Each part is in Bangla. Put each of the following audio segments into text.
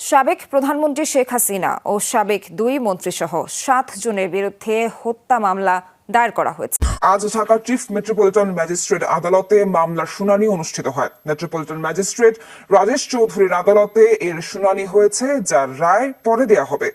সাবেক প্রধানমন্ত্রী শেখ হাসিনা ও সাবেক দুই মন্ত্রীসহ 7 জনের বিরুদ্ধে হত্যা মামলা দায়ের করা হয়েছে। আজ ঢাকার চিফ মেট্রোপলিটন ম্যাজিস্ট্রেট আদালতে মামলার শুনানি অনুষ্ঠিত হয়। মেট্রোপলিটন ম্যাজিস্ট্রেট রাজেশ চৌধুরীর আদালতে এর শুনানি হয়েছে, যার রায় পরে দেয়া হবে।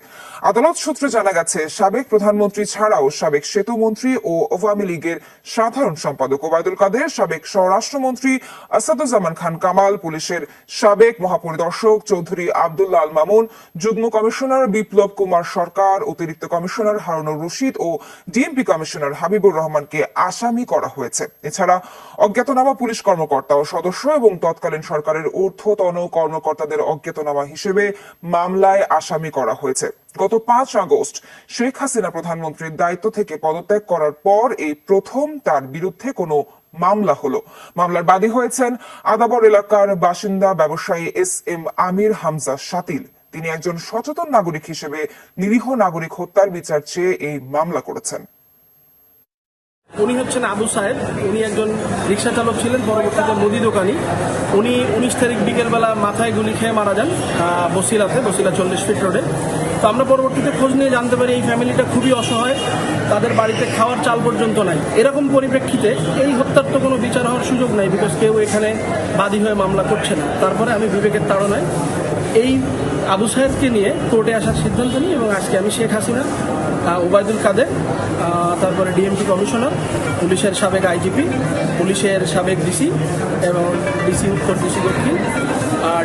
আদালত সূত্রে জানা গেছে, সাবেক প্রধানমন্ত্রী ছাড়াও সাবেক সেতু মন্ত্রী ও আওয়ামী লীগের সাধারণ সম্পাদক ওবায়দুল কাদের, সাবেক স্বরাষ্ট্রমন্ত্রী আসাদুজ্জামান খান কামাল, পুলিশের সাবেক মহাপরিদর্শক চৌধুরী আব্দুল্লাহ আল মামুন, যুগ্ম কমিশনার বিপ্লব কুমার সরকার, অতিরিক্ত কমিশনার হারুনুর রশিদ ও ডিএমপি কমিশনার হাবিবুর রহমানকে আসামি করা হয়েছে। এছাড়া অজ্ঞাতনামা পুলিশ কর্মকর্তা ও সদস্য এবং তৎকালীন সরকারের ঊর্ধ্বতন কর্মকর্তাদের অজ্ঞাতনামা হিসেবে মামলায় আসামি করা হয়েছে। গত 5 আগস্ট শেখ হাসিনা প্রধানমন্ত্রীর দায়িত্ব থেকে পদত্যাগ করার পর এই প্রথম তার বিরুদ্ধে কোনো মামলা হলো। মামলার বাদী হয়েছেন আদাবর এলাকার বাসিন্দা ব্যবসায়ী SM আমির হামজা শাতিল। তিনি একজন সচেতন নাগরিক হিসেবে নিরীহ নাগরিক হত্যার বিচার চেয়ে এই মামলা করেছেন। উনি হচ্ছেন আবু সাহেব। উনি একজন রিক্সা চালক ছিলেন, পরবর্তীতে মুদি দোকানি। উনি 19 তারিখ বিকেলবেলা মাথায় গুলি খেয়ে মারা যান বসিলা 40 ফিট রোডে। তো আমরা পরবর্তীতে খোঁজ নিয়ে জানতে পারি এই ফ্যামিলিটা খুবই অসহায়, তাদের বাড়িতে খাওয়ার চাল পর্যন্ত নাই। এরকম পরিপ্রেক্ষিতে এই হত্যার তো কোনো বিচার হওয়ার সুযোগ নাই, বিকজ কেউ এখানে বাদী হয়ে মামলা করছে না। তারপরে আমি বিবেকের তাড়নায় এই আবু সাহেবকে নিয়ে কোর্টে আসার সিদ্ধান্ত নিই এবং আজকে আমি শেখ হাসিনা, ওবায়দুল কাদের, তারপরে ডিএমপি কমিশনার, পুলিশের সাবেক IGP, পুলিশের সাবেক ডিসি এবং ডিসি উত্তর, ডিসি দক্ষিণ,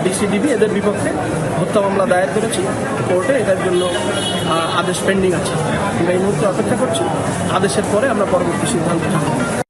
DCDB এদের বিপক্ষে হত্যা মামলা দায়ের করেছি কোর্টে। এটার জন্য আদেশ পেন্ডিং আছে। আমরা এই মুহূর্তে অপেক্ষা করছি। আদেশের পরে আমরা পরবর্তী সিদ্ধান্ত নেব।